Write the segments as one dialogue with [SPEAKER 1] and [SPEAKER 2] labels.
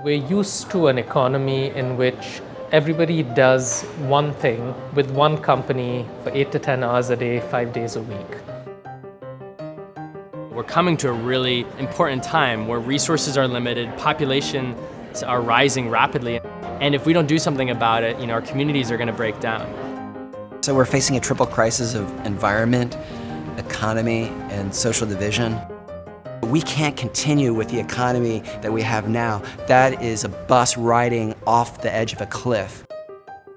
[SPEAKER 1] We're used to an economy in which everybody does one thing with one company for 8 to 10 hours a day, 5 days a week.
[SPEAKER 2] We're coming to a really important time where resources are limited, populations are rising rapidly, and if we don't do something about it, our communities are going to break down.
[SPEAKER 3] So we're facing a triple crisis of environment, economy, and social division. We can't continue with the economy that we have now. That is a bus riding off the edge of a cliff.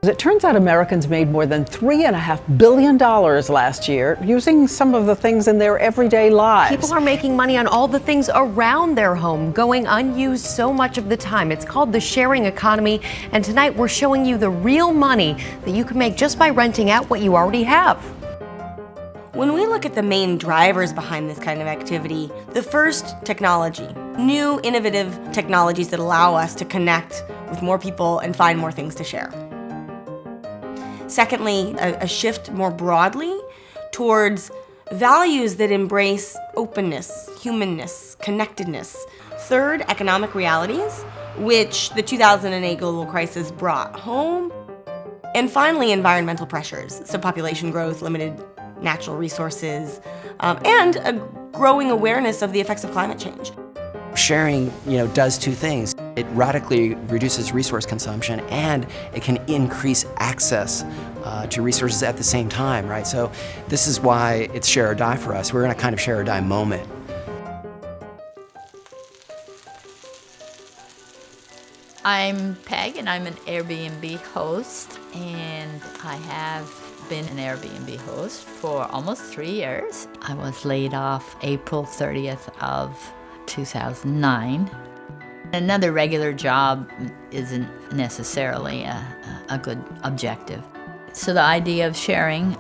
[SPEAKER 4] It turns out Americans made more than $3.5 billion last year using some of the things in their everyday lives.
[SPEAKER 5] People are making money on all the things around their home, going unused so much of the time. It's called the sharing economy, and tonight we're showing you the real money that you can make just by renting out what you already have.
[SPEAKER 6] When we look at the main drivers behind this kind of activity, the first, technology. New, innovative technologies that allow us to connect with more people and find more things to share. Secondly, a shift more broadly towards values that embrace openness, humanness, connectedness. Third, economic realities, which the 2008 global crisis brought home. And finally, environmental pressures, so population growth, limited natural resources, and a growing awareness of the effects of climate change.
[SPEAKER 3] Sharing, does two things. It radically reduces resource consumption, and it can increase access to resources at the same time, right? So this is why it's share or die for us. We're in a kind of share or die moment.
[SPEAKER 7] I'm Peg, and I'm an Airbnb host, and I have been an Airbnb host for almost 3 years. I was laid off April 30th of 2009. Another regular job isn't necessarily a good objective. So the idea of sharing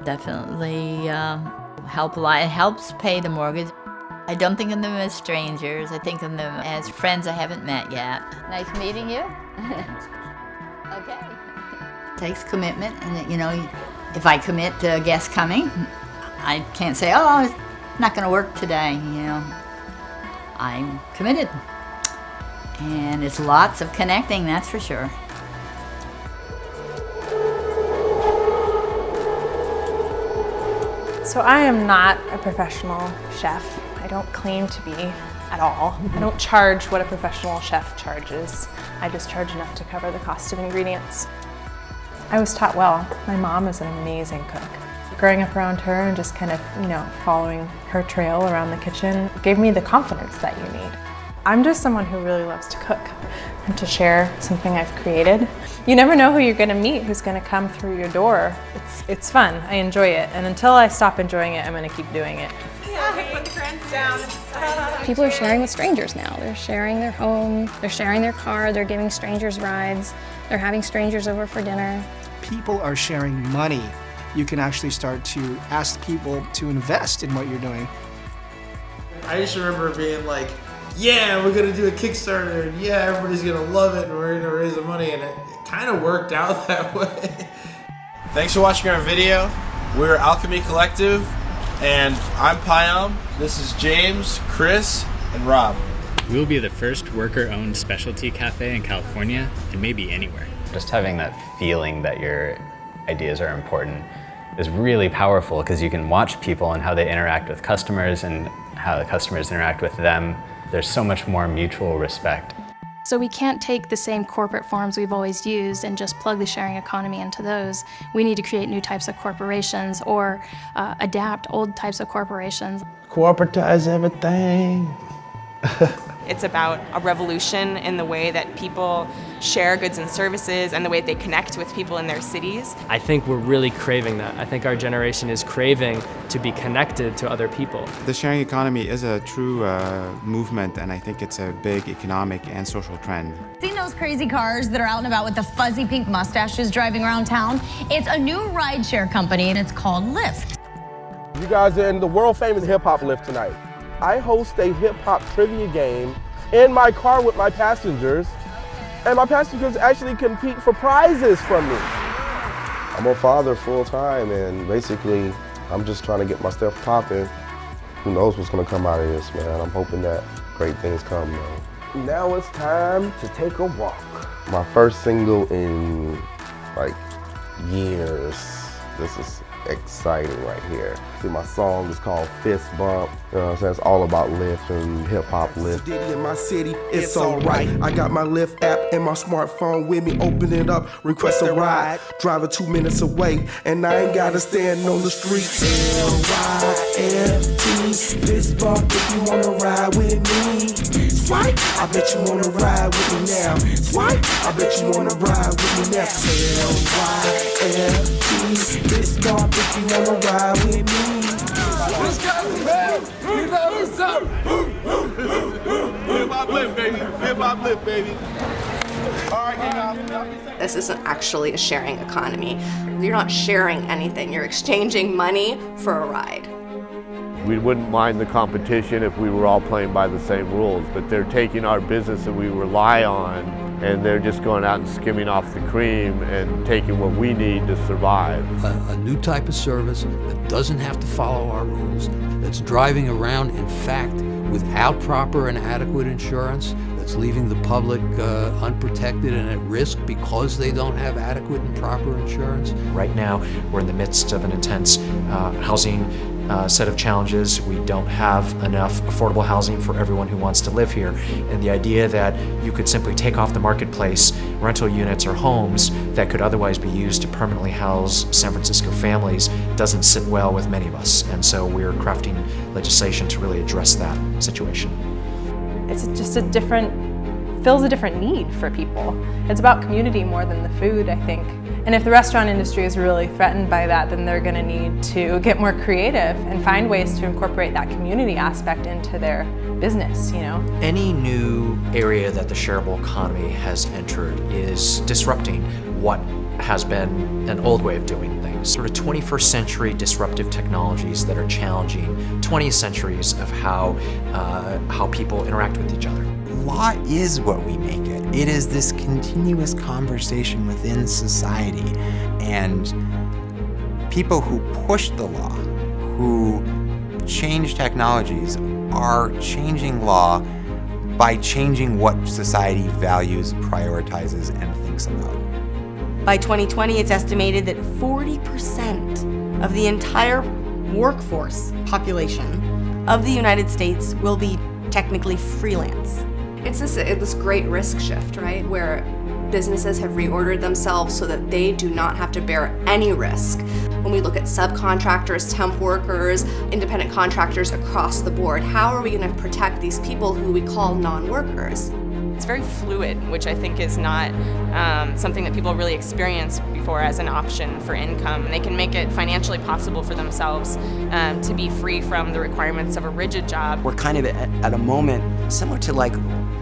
[SPEAKER 7] definitely help a lot. It helps pay the mortgage. I don't think of them as strangers. I think of them as friends I haven't met yet. Nice meeting you. Okay. It takes commitment, and if I commit to a guest coming, I can't say, oh, it's not going to work today. I'm committed. And it's lots of connecting, that's for sure.
[SPEAKER 8] So I am not a professional chef. I don't claim to be at all. I don't charge what a professional chef charges. I just charge enough to cover the cost of ingredients. I was taught well. My mom is an amazing cook. Growing up around her and just kind of, following her trail around the kitchen gave me the confidence that you need. I'm just someone who really loves to cook and to share something I've created. You never know who you're going to meet, who's going to come through your door. It's fun. I enjoy it, and until I stop enjoying it, I'm going to keep doing it.
[SPEAKER 9] People are sharing with strangers now. They're sharing their home, they're sharing their car, they're giving strangers rides, they're having strangers over for dinner.
[SPEAKER 10] People are sharing money. You can actually start to ask people to invest in what you're doing.
[SPEAKER 11] I just remember being like, yeah, we're gonna do a Kickstarter, and yeah, everybody's gonna love it, and we're gonna raise the money, and it kind of worked out that way.
[SPEAKER 12] Thanks for watching our video. We're Alchemy Collective, and I'm Payam. This is James, Chris, and Rob.
[SPEAKER 13] We will be the first worker-owned specialty cafe in California, and maybe anywhere.
[SPEAKER 14] Just having that feeling that your ideas are important is really powerful, because you can watch people and how they interact with customers and how the customers interact with them. There's so much more mutual respect.
[SPEAKER 9] So we can't take the same corporate forms we've always used and just plug the sharing economy into those. We need to create new types of corporations or adapt old types of corporations.
[SPEAKER 11] Corporatize everything.
[SPEAKER 15] It's about a revolution in the way that people share goods and services and the way they connect with people in their cities.
[SPEAKER 2] I think we're really craving that. I think our generation is craving to be connected to other people.
[SPEAKER 16] The sharing economy is a true movement, and I think it's a big economic and social trend.
[SPEAKER 17] Seen those crazy cars that are out and about with the fuzzy pink mustaches driving around town? It's a new rideshare company, and it's called Lyft.
[SPEAKER 18] You guys are in the world famous hip hop Lyft tonight. I host a hip hop trivia game in my car with my passengers, and my passengers actually compete for prizes from me.
[SPEAKER 19] I'm a father full time, and basically I'm just trying to get my stuff popping. Who knows what's gonna come out of this, man. I'm hoping that great things come, man.
[SPEAKER 18] now it's time to take a walk.
[SPEAKER 19] My first single in like years. This is exciting right here. See, my song is called Fist Bump. You know what I'm saying? It's all about lift and hip hop lift.
[SPEAKER 20] Diddy in my city, it's alright. I got my Lyft app and my smartphone with me. Open it up, request a ride. Driving 2 minutes away, and I ain't gotta stand on the street. LYFT, fist bump if you wanna ride with me. Swipe, I bet you wanna ride with me now. Swipe, I bet you wanna ride with me now. LYFT, fist bump if you wanna ride with me.
[SPEAKER 21] This guy's bad. We love what's up.
[SPEAKER 12] Hip hop lift, baby. Hip hop lift, baby. All right,
[SPEAKER 22] This isn't actually a sharing economy. You're not sharing anything. You're exchanging money for a ride.
[SPEAKER 23] We wouldn't mind the competition if we were all playing by the same rules, but they're taking our business that we rely on and they're just going out and skimming off the cream and taking what we need to survive.
[SPEAKER 24] A new type of service that doesn't have to follow our rules, that's driving around, in fact, without proper and adequate insurance, that's leaving the public unprotected and at risk because they don't have adequate and proper insurance.
[SPEAKER 25] Right now, we're in the midst of an intense housing set of challenges. We don't have enough affordable housing for everyone who wants to live here. And the idea that you could simply take off the marketplace rental units or homes that could otherwise be used to permanently house San Francisco families doesn't sit well with many of us. And so we're crafting legislation to really address that situation.
[SPEAKER 8] It's just fills a different need for people. It's about community more than the food, I think. And if the restaurant industry is really threatened by that, then they're going to need to get more creative and find ways to incorporate that community aspect into their business, you know.
[SPEAKER 25] Any new area that the shareable economy has entered is disrupting what has been an old way of doing things. Sort of 21st century disruptive technologies that are challenging 20th centuries of how people interact with each other.
[SPEAKER 26] Law is what we make it. It is this continuous conversation within society, and people who push the law, who change technologies, are changing law by changing what society values, prioritizes, and thinks about.
[SPEAKER 6] By 2020, it's estimated that 40% of the entire workforce population of the United States will be technically freelance.
[SPEAKER 22] It's this great risk shift, right? Where businesses have reordered themselves so that they do not have to bear any risk. When we look at subcontractors, temp workers, independent contractors across the board, how are we going to protect these people who we call non-workers?
[SPEAKER 15] It's very fluid, which I think is not something that people really experienced before as an option for income. They can make it financially possible for themselves to be free from the requirements of a rigid job.
[SPEAKER 3] We're kind of at a moment similar to like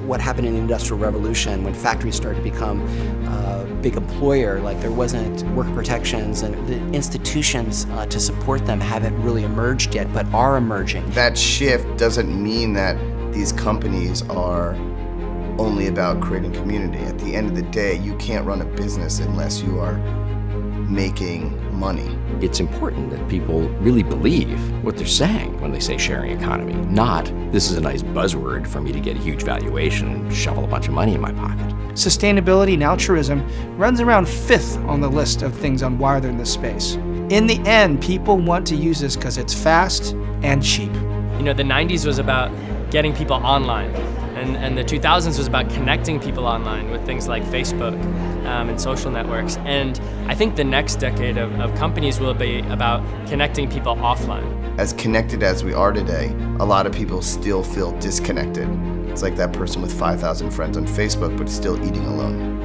[SPEAKER 3] what happened in the Industrial Revolution when factories started to become a big employer. Like there wasn't worker protections, and the institutions to support them haven't really emerged yet, but are emerging.
[SPEAKER 27] That shift doesn't mean that these companies are only about creating community. At the end of the day, you can't run a business unless you are making money.
[SPEAKER 28] It's important that people really believe what they're saying when they say sharing economy, not this is a nice buzzword for me to get a huge valuation and shovel a bunch of money in my pocket.
[SPEAKER 10] Sustainability and altruism runs around 5th on the list of things on why they're in this space. In the end, people want to use this because it's fast and cheap.
[SPEAKER 2] You know, the 90s was about getting people online. And the 2000s was about connecting people online with things like Facebook and social networks. And I think the next decade of companies will be about connecting people offline.
[SPEAKER 27] As connected as we are today, a lot of people still feel disconnected. It's like that person with 5,000 friends on Facebook but still eating alone.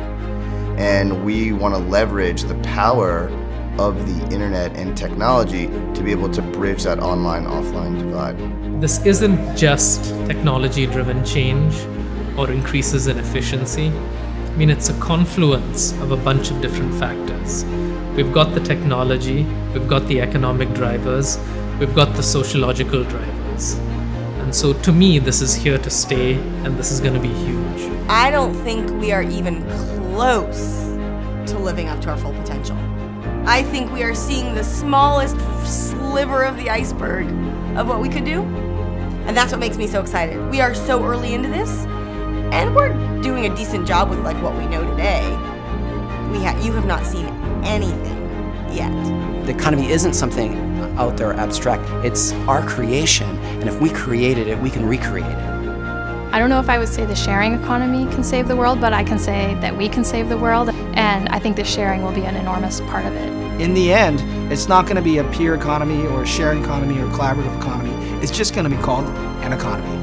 [SPEAKER 27] And we want to leverage the power of the internet and technology to be able to bridge that online-offline divide.
[SPEAKER 1] This isn't just technology-driven change or increases in efficiency. I mean, it's a confluence of a bunch of different factors. We've got the technology, we've got the economic drivers, we've got the sociological drivers. And so to me, this is here to stay, and this is going to be huge.
[SPEAKER 6] I don't think we are even close to living up to our full potential. I think we are seeing the smallest sliver of the iceberg of what we could do. And that's what makes me so excited. We are so early into this, And we're doing a decent job with like what we know today. You have not seen anything yet.
[SPEAKER 3] The economy isn't something out there abstract. It's our creation, and if we created it, we can recreate it.
[SPEAKER 4] I don't know if I would say the sharing economy can save the world, but I can say that we can save the world, and I think the sharing will be an enormous part of it.
[SPEAKER 10] In the end, it's not going to be a peer economy or a sharing economy or a collaborative economy. It's just going to be called an economy.